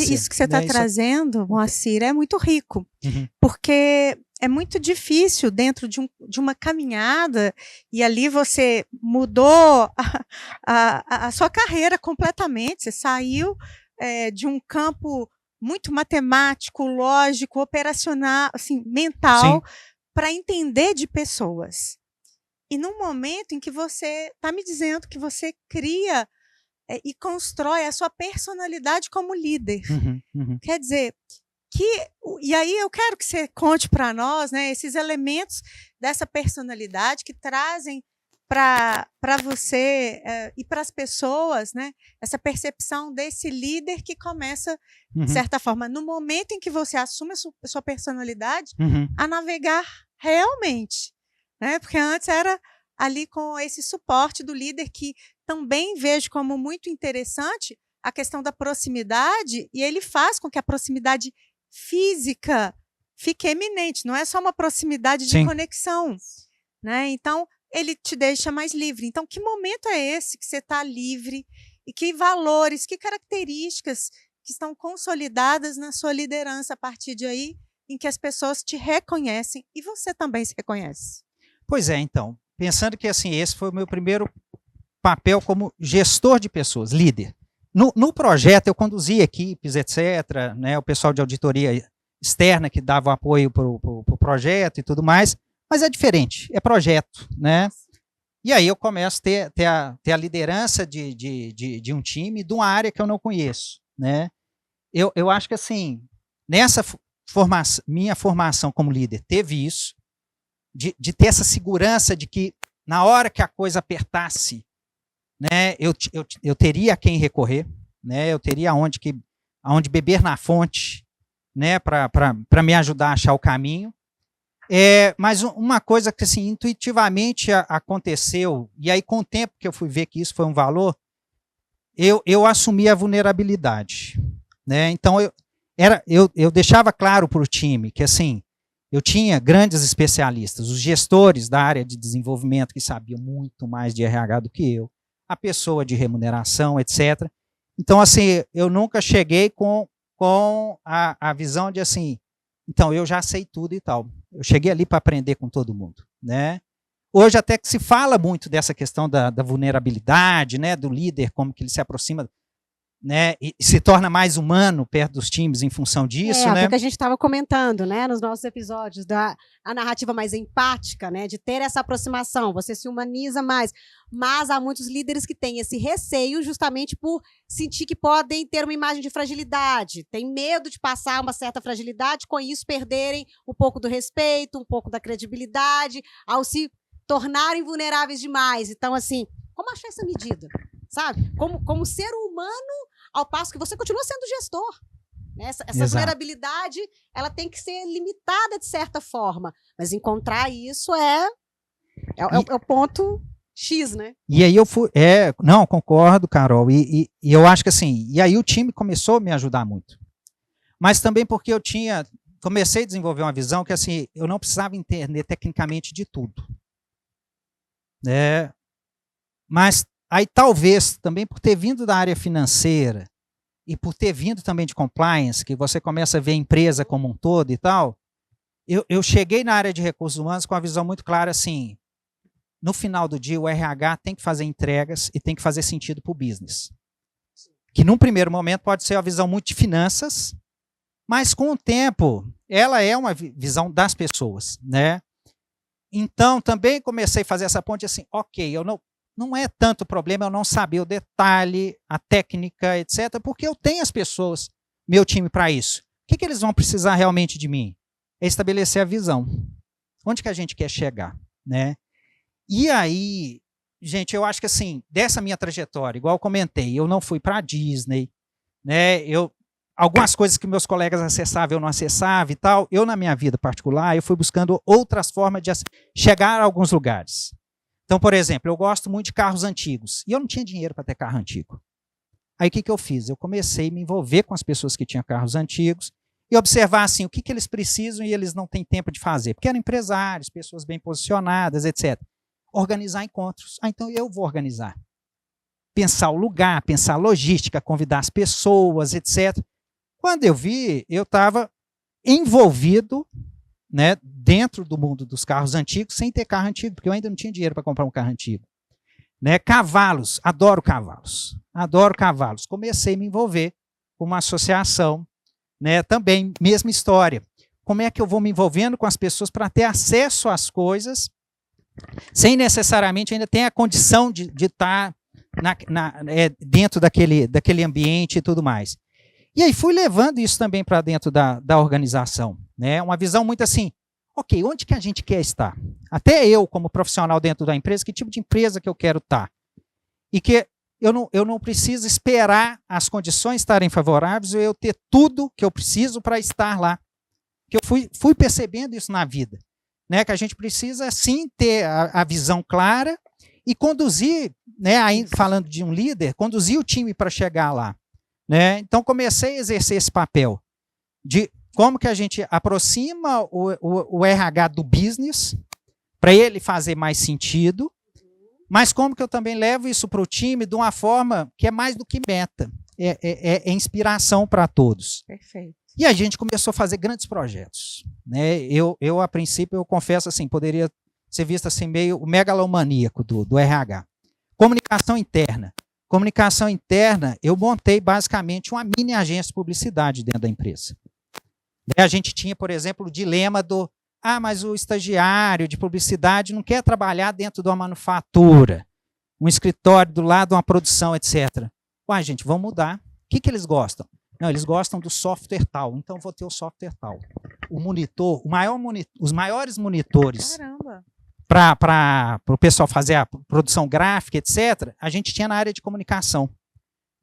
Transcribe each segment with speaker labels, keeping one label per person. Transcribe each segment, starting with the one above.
Speaker 1: isso que você está trazendo, Moacir, é muito rico, porque é muito difícil dentro de uma caminhada, e ali você mudou a sua carreira completamente, você saiu de um campo muito matemático, lógico, operacional, assim, mental, para entender de pessoas. E no momento em que você está me dizendo que você cria e constrói a sua personalidade como líder. Quer dizer, e aí eu quero que você conte para nós, né, esses elementos dessa personalidade que trazem para você e para as pessoas, né, essa percepção desse líder que começa, de certa forma, no momento em que você assume a sua personalidade, a navegar realmente. Né, porque antes era ali com esse suporte do líder, que também vejo como muito interessante a questão da proximidade, e ele faz com que a proximidade física fique eminente, não é só uma proximidade de conexão. Né? Então, ele te deixa mais livre. Então, que momento é esse que você está livre? E que valores, que características que estão consolidadas na sua liderança a partir de aí, em que as pessoas te reconhecem e você também se reconhece?
Speaker 2: Pois é, então, pensando que assim, esse foi o meu primeiro papel como gestor de pessoas, líder. No projeto eu conduzia equipes, etc., né, o pessoal de auditoria externa que dava apoio para o projeto e tudo mais, mas é diferente, é projeto, né? E aí eu começo a ter a liderança de um time de uma área que eu não conheço, né? Eu acho que assim, nessa minha formação como líder, teve isso, de ter essa segurança de que na hora que a coisa apertasse, né, eu teria a quem recorrer, né, eu teria aonde beber na fonte, né, para me ajudar a achar o caminho. Mas uma coisa que assim, intuitivamente aconteceu, e aí com o tempo que eu fui ver que isso foi um valor, eu assumi a vulnerabilidade. Né? Então eu deixava claro para o time que assim, eu tinha grandes especialistas, os gestores da área de desenvolvimento que sabiam muito mais de RH do que eu, a pessoa de remuneração, etc. Então, assim, eu nunca cheguei com a visão de assim, então eu já sei tudo e tal. Eu cheguei ali para aprender com todo mundo, né? Hoje até que se fala muito dessa questão da vulnerabilidade, né, do líder, como que ele se aproxima, né, e se torna mais humano perto dos times em função disso, né?
Speaker 3: É o que a gente estava comentando, né, nos nossos episódios, a narrativa mais empática, né, de ter essa aproximação, você se humaniza mais, mas há muitos líderes que têm esse receio justamente por sentir que podem ter uma imagem de fragilidade, tem medo de passar uma certa fragilidade, com isso perderem um pouco do respeito, um pouco da credibilidade, ao se tornarem vulneráveis demais. Então, assim, como achar essa medida? Sabe? Como ser humano, ao passo que você continua sendo gestor. Né? Essa vulnerabilidade, ela tem que ser limitada de certa forma. Mas encontrar isso é o ponto X, né?
Speaker 2: E aí eu fui... não, concordo, Carol. E eu acho que assim... E aí o time começou a me ajudar muito. Mas também porque eu comecei a desenvolver uma visão que assim, eu não precisava entender tecnicamente de tudo. Né? Mas... Aí talvez também por ter vindo da área financeira e por ter vindo também de compliance, que você começa a ver a empresa como um todo e tal, eu cheguei na área de recursos humanos com a visão muito clara assim, no final do dia o RH tem que fazer entregas e tem que fazer sentido para o business. Que num primeiro momento pode ser uma visão muito de finanças, mas com o tempo ela é uma visão das pessoas, né? Então também comecei a fazer essa ponte assim, ok, não é tanto problema eu não saber o detalhe, a técnica, etc., porque eu tenho as pessoas, meu time, para isso. O que eles vão precisar realmente de mim? É estabelecer a visão. Onde que a gente quer chegar? Né? E aí, gente, eu acho que assim, dessa minha trajetória, igual eu comentei, eu não fui para a Disney, né? Algumas coisas que meus colegas acessavam, eu não acessava e tal, eu na minha vida particular, eu fui buscando outras formas de chegar a alguns lugares. Então, por exemplo, eu gosto muito de carros antigos. E eu não tinha dinheiro para ter carro antigo. Aí o que eu fiz? Eu comecei a me envolver com as pessoas que tinham carros antigos e observar assim, o que eles precisam e eles não têm tempo de fazer. Porque eram empresários, pessoas bem posicionadas, etc. Organizar encontros. Então eu vou organizar. Pensar o lugar, pensar a logística, convidar as pessoas, etc. Quando eu vi, eu estava envolvido, né, dentro do mundo dos carros antigos, sem ter carro antigo, porque eu ainda não tinha dinheiro para comprar um carro antigo. Né, cavalos, adoro cavalos. Adoro cavalos. Comecei a me envolver com uma associação, né, também, mesma história. Como é que eu vou me envolvendo com as pessoas para ter acesso às coisas, sem necessariamente ainda ter a condição de estar dentro daquele ambiente e tudo mais. E aí fui levando isso também para dentro da organização. Né? Uma visão muito assim, ok, onde que a gente quer estar? Até eu, como profissional dentro da empresa, que tipo de empresa que eu quero estar? E que eu não preciso esperar as condições estarem favoráveis, ou eu ter tudo que eu preciso para estar lá. Que eu fui percebendo isso na vida. Né? Que a gente precisa, sim, ter a visão clara e conduzir, né, aí, falando de um líder, conduzir o time para chegar lá. Né? Então, comecei a exercer esse papel de como que a gente aproxima o RH do business para ele fazer mais sentido, mas como que eu também levo isso para o time de uma forma que é mais do que meta, é inspiração para todos.
Speaker 1: Perfeito.
Speaker 2: E a gente começou a fazer grandes projetos. Né? Eu, a princípio, eu confesso assim, poderia ser visto assim meio megalomaníaco do RH. Comunicação interna. Comunicação interna, eu montei basicamente uma mini agência de publicidade dentro da empresa. A gente tinha, por exemplo, o dilema mas o estagiário de publicidade não quer trabalhar dentro de uma manufatura, um escritório do lado de uma produção, etc. Uai, gente, vamos mudar. O que eles gostam? Não, eles gostam do software tal, então vou ter o software tal. O monitor, os maiores monitores para o pessoal fazer a produção gráfica, etc., a gente tinha na área de comunicação.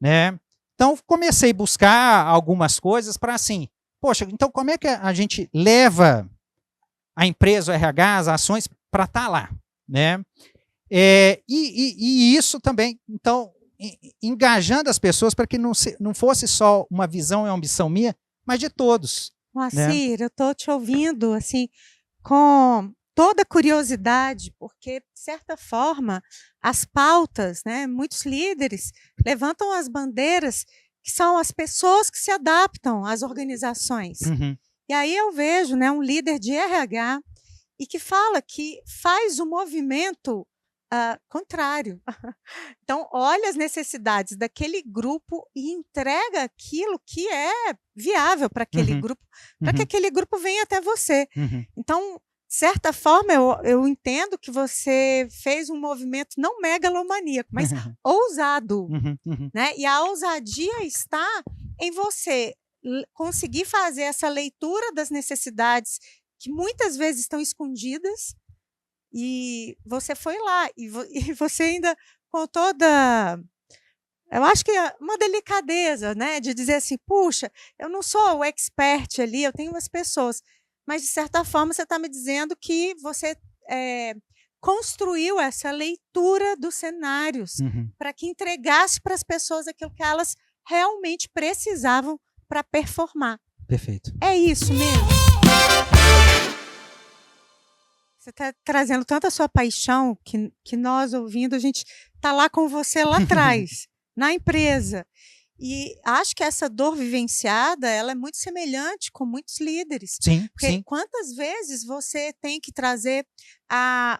Speaker 2: Né? Então, comecei a buscar algumas coisas para assim, poxa, então como é que a gente leva a empresa, o RH, as ações para estar lá? Né? E isso também, então, engajando as pessoas para que não fosse só uma visão e uma ambição minha, mas de todos.
Speaker 1: Moacir, eu estou te ouvindo assim, com toda curiosidade, porque, de certa forma, as pautas, né, muitos líderes levantam as bandeiras que são as pessoas que se adaptam às organizações.
Speaker 2: Uhum.
Speaker 1: E aí eu vejo, né, um líder de RH e que fala que faz o movimento contrário. Então, olha as necessidades daquele grupo e entrega aquilo que é viável para aquele grupo, para que aquele grupo venha até você. Então, de certa forma, eu entendo que você fez um movimento não megalomaníaco, mas ousado. Né? E a ousadia está em você conseguir fazer essa leitura das necessidades que muitas vezes estão escondidas. E você foi lá, e você ainda com toda, eu acho que uma delicadeza, né, de dizer assim, puxa, eu não sou o expert ali, eu tenho umas pessoas, mas de certa forma você está me dizendo que você construiu essa leitura dos cenários para que entregasse para as pessoas aquilo que elas realmente precisavam para performar.
Speaker 2: Perfeito.
Speaker 1: É isso mesmo. Você está trazendo tanta sua paixão que nós, ouvindo, a gente está lá com você lá atrás, na empresa. E acho que essa dor vivenciada, ela é muito semelhante com muitos líderes.
Speaker 2: Sim,
Speaker 1: porque
Speaker 2: sim.
Speaker 1: quantas vezes você tem que trazer a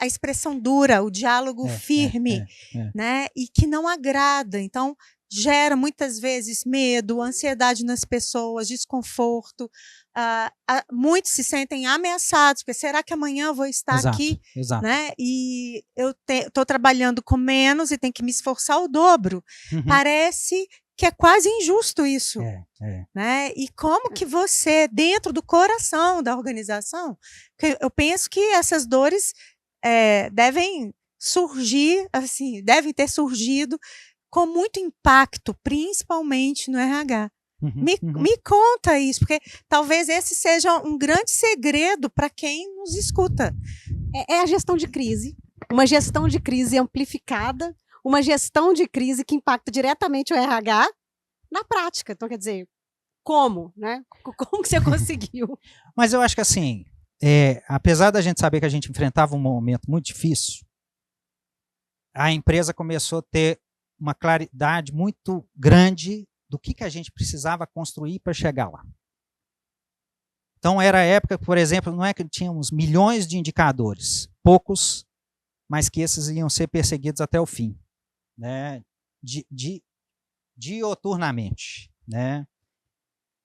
Speaker 1: expressão dura, o diálogo firme, né? E que não agrada. Então, gera muitas vezes medo, ansiedade nas pessoas, desconforto. Muitos se sentem ameaçados, porque será que amanhã eu vou estar aqui?
Speaker 2: Exato.
Speaker 1: Né? E eu estou trabalhando com menos e tenho que me esforçar o dobro. Parece que é quase injusto isso. Né? E como que você, dentro do coração da organização, eu penso que essas dores devem surgir, assim, devem ter surgido com muito impacto, principalmente no RH. Me conta isso, porque talvez esse seja um grande segredo para quem nos escuta.
Speaker 3: É a gestão de crise, uma gestão de crise amplificada, uma gestão de crise que impacta diretamente o RH na prática. Então, quer dizer, como, né? Como que você conseguiu?
Speaker 2: Mas eu acho que assim, apesar da gente saber que a gente enfrentava um momento muito difícil, a empresa começou a ter uma claridade muito grande do que a gente precisava construir para chegar lá. Então, era a época, por exemplo, não é que tínhamos milhões de indicadores, poucos, mas que esses iam ser perseguidos até o fim, né? Dioturnamente, né?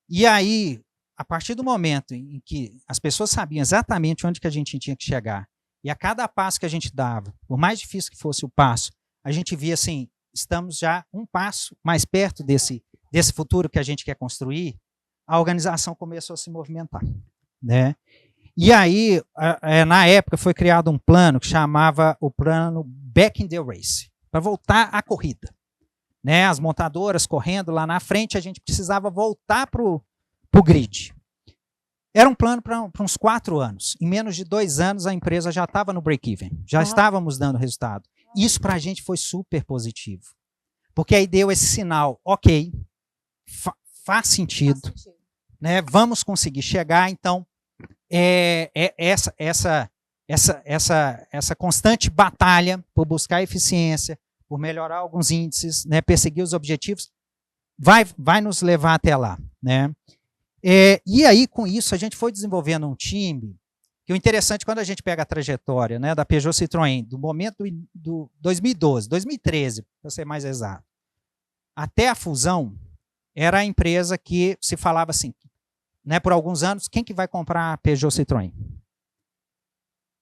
Speaker 2: E aí, a partir do momento em que as pessoas sabiam exatamente onde que a gente tinha que chegar, e a cada passo que a gente dava, por mais difícil que fosse o passo, a gente via assim, estamos já um passo mais perto desse futuro que a gente quer construir, a organização começou a se movimentar, né? E aí, na época, foi criado um plano que chamava o plano Back in the Race, para voltar à corrida, né? As montadoras correndo lá na frente, a gente precisava voltar para o grid. Era um plano para uns 4 anos. Em menos de 2 anos, a empresa já estava no break-even. Já estávamos dando resultado. Isso para a gente foi super positivo. Porque aí deu esse sinal, ok, faz sentido, né? Vamos conseguir chegar. Então, essa constante batalha por buscar eficiência, por melhorar alguns índices, né? Perseguir os objetivos, vai nos levar até lá, né? E aí, com isso, a gente foi desenvolvendo um time, que o interessante, quando a gente pega a trajetória, né, da Peugeot Citroën, do momento do 2012, 2013, para ser mais exato, até a fusão, era a empresa que se falava assim, né, por alguns anos, quem que vai comprar a Peugeot Citroën?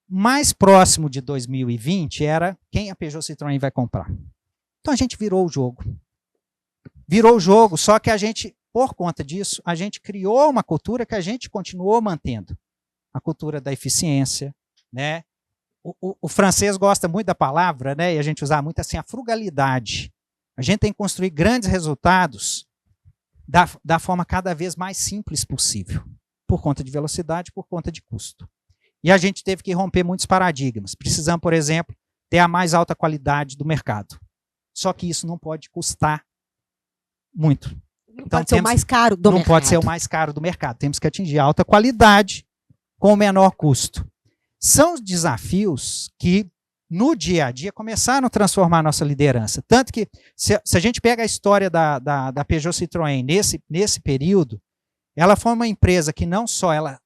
Speaker 2: Mais próximo de 2020 era quem a Peugeot Citroën vai comprar. Então a gente virou o jogo. Virou o jogo, só que a gente, por conta disso, a gente criou uma cultura que a gente continuou mantendo. A cultura da eficiência, né? O francês gosta muito da palavra, né? E a gente usa muito assim, a frugalidade. A gente tem que construir grandes resultados da forma cada vez mais simples possível. Por conta de velocidade, por conta de custo. E a gente teve que romper muitos paradigmas. Precisamos, por exemplo, ter a mais alta qualidade do mercado. Só que isso não pode custar muito.
Speaker 3: Não pode ser o mais caro do mercado.
Speaker 2: Não pode ser o mais caro do mercado. Temos que atingir alta qualidade com o menor custo. São desafios que, no dia a dia, começaram a transformar a nossa liderança. Tanto que, se a gente pega a história da Peugeot Citroën nesse período, ela foi uma empresa que não só ela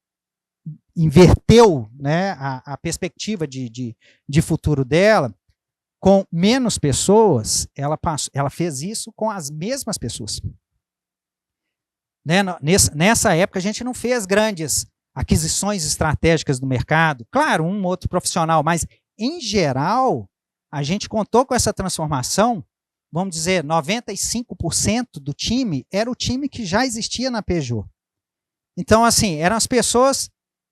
Speaker 2: inverteu, né, a perspectiva de futuro dela, com menos pessoas, ela fez isso com as mesmas pessoas. Né? Nessa época, a gente não fez grandes aquisições estratégicas do mercado. Claro, um outro profissional, mas, em geral, a gente contou com essa transformação, vamos dizer, 95% do time era o time que já existia na Peugeot. Então, assim, eram as pessoas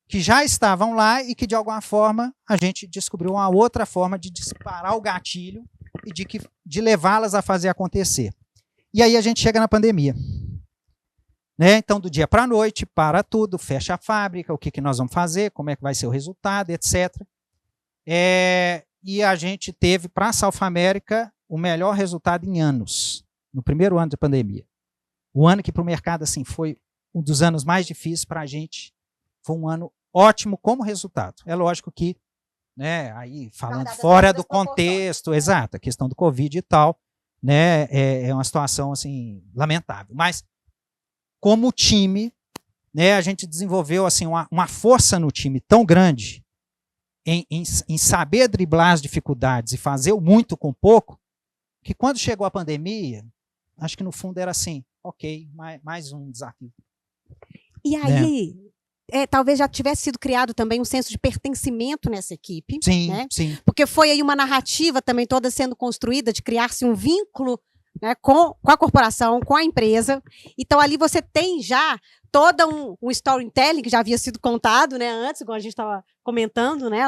Speaker 2: que já estavam lá e que, de alguma forma, a gente descobriu uma outra forma de disparar o gatilho e de levá-las a fazer acontecer. E aí a gente chega na pandemia. Né? Então, do dia para a noite, para tudo, fecha a fábrica, o que nós vamos fazer, como é que vai ser o resultado, etc. E a gente teve, para a South America, o melhor resultado em anos, no primeiro ano da pandemia. O ano que para o mercado assim, foi um dos anos mais difíceis para a gente, foi um ano ótimo como resultado. É lógico que, né, aí falando fora do contexto, exato, a questão do Covid e tal, né, é uma situação assim, lamentável. Mas, como time, né, a gente desenvolveu assim, uma força no time tão grande em saber driblar as dificuldades e fazer o muito com pouco, que quando chegou a pandemia, acho que no fundo era assim, ok, mais um desafio.
Speaker 3: E aí, talvez já tivesse sido criado também um senso de pertencimento nessa equipe.
Speaker 2: Sim,
Speaker 3: né?
Speaker 2: sim.
Speaker 3: Porque foi aí uma narrativa também toda sendo construída de criar-se um vínculo, né, com a corporação, com a empresa. Então, ali você tem já todo um storytelling que já havia sido contado, né, antes, como a gente estava comentando, né,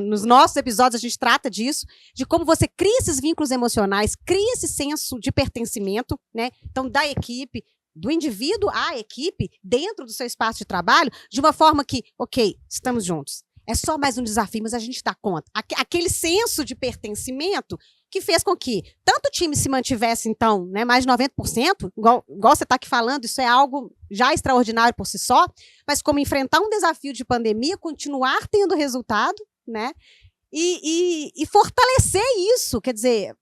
Speaker 3: nos nossos episódios a gente trata disso, de como você cria esses vínculos emocionais, cria esse senso de pertencimento, né, então da equipe, do indivíduo à equipe, dentro do seu espaço de trabalho, de uma forma que, ok, estamos juntos. É só mais um desafio, mas a gente dá conta. Aquele senso de pertencimento que fez com que tanto o time se mantivesse, então, né, mais de 90%, igual você está aqui falando, isso é algo já extraordinário por si só, mas como enfrentar um desafio de pandemia, continuar tendo resultado, né, e fortalecer isso, quer dizer,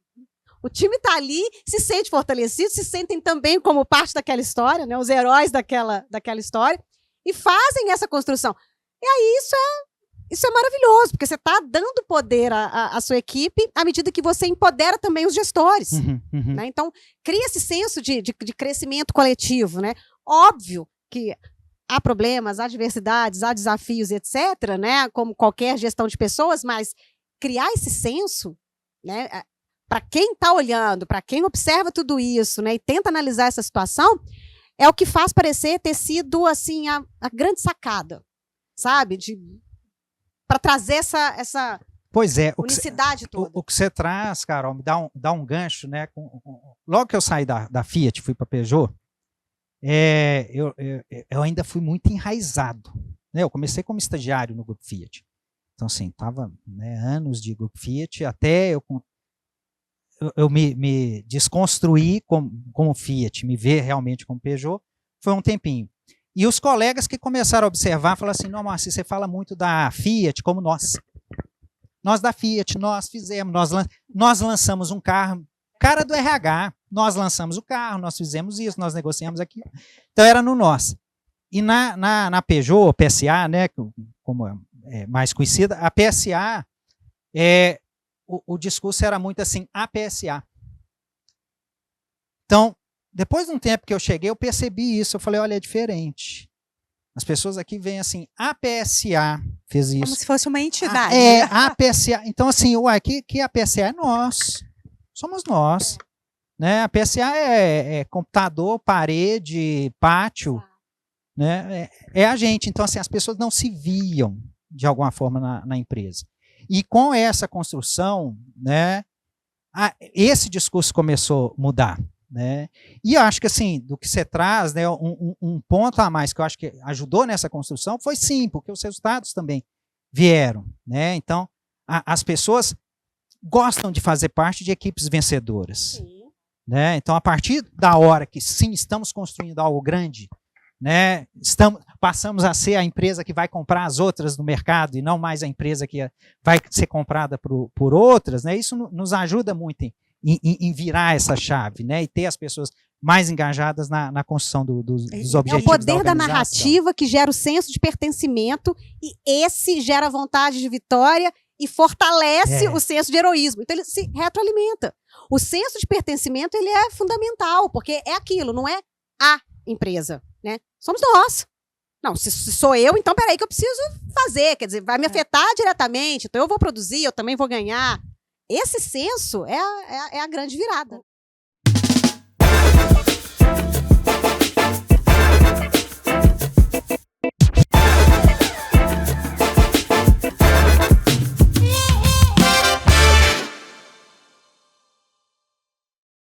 Speaker 3: O time está ali, se sente fortalecido, se sentem também como parte daquela história, né? Os heróis daquela história, e fazem essa construção. E aí isso é maravilhoso, porque você está dando poder à sua equipe à medida que você empodera também os gestores. Né? Então, cria esse senso de crescimento coletivo. Né? Óbvio que há problemas, há diversidades, há desafios, etc., né? Como qualquer gestão de pessoas, mas criar esse senso, né? Para quem está olhando, para quem observa tudo isso, né? E tenta analisar essa situação, é o que faz parecer ter sido assim, a grande sacada, sabe? Para trazer essa
Speaker 2: pois é,
Speaker 3: unicidade toda.
Speaker 2: O que você traz, Carol, me dá um gancho, né? Logo que eu saí da Fiat, fui para a Peugeot, eu ainda fui muito enraizado. Né? Eu comecei como estagiário no Grupo Fiat. Então, assim, estava, né, anos de Grupo Fiat, até eu me desconstruir como Fiat, me ver realmente como Peugeot, foi um tempinho. E os colegas que começaram a observar, falaram assim, não, Márcio, você fala muito da Fiat como nós. Nós da Fiat, nós fizemos, nós lançamos um carro, cara do RH, nós lançamos o carro, nós fizemos isso, nós negociamos aquilo. Então era no nós. E na Peugeot, PSA, né, como é mais conhecida, a PSA, o discurso era muito assim, a PSA. Então, depois de um tempo que eu cheguei, eu percebi isso, eu falei, olha, é diferente. As pessoas aqui veem assim, a PSA fez isso.
Speaker 1: Como se fosse uma entidade.
Speaker 2: A PSA. Então, assim, uai, que a PSA é nós. Somos nós. Né? A PSA é computador, parede, pátio. Né? É a gente. Então, assim, as pessoas não se viam de alguma forma na empresa. E com essa construção, né, esse discurso começou a mudar. Né? E eu acho que, assim, do que você traz, né, um ponto a mais que eu acho que ajudou nessa construção foi sim, porque os resultados também vieram. Né? Então, as pessoas gostam de fazer parte de equipes vencedoras. Sim. Né? Então, a partir da hora que, sim, estamos construindo algo grande, né, passamos a ser a empresa que vai comprar as outras no mercado e não mais a empresa que vai ser comprada por outras, né? Isso nos ajuda muito em virar essa chave, né? E ter as pessoas mais engajadas na construção dos objetivos.
Speaker 3: É o poder da narrativa que gera o senso de pertencimento e esse gera vontade de vitória e fortalece o senso de heroísmo. Então ele se retroalimenta. O senso de pertencimento ele é fundamental, porque é aquilo, não é a empresa, né? Somos nós. Não, se sou eu, então peraí que eu preciso fazer, quer dizer, vai me afetar diretamente, então eu vou produzir, eu também vou ganhar. Esse senso é a grande virada.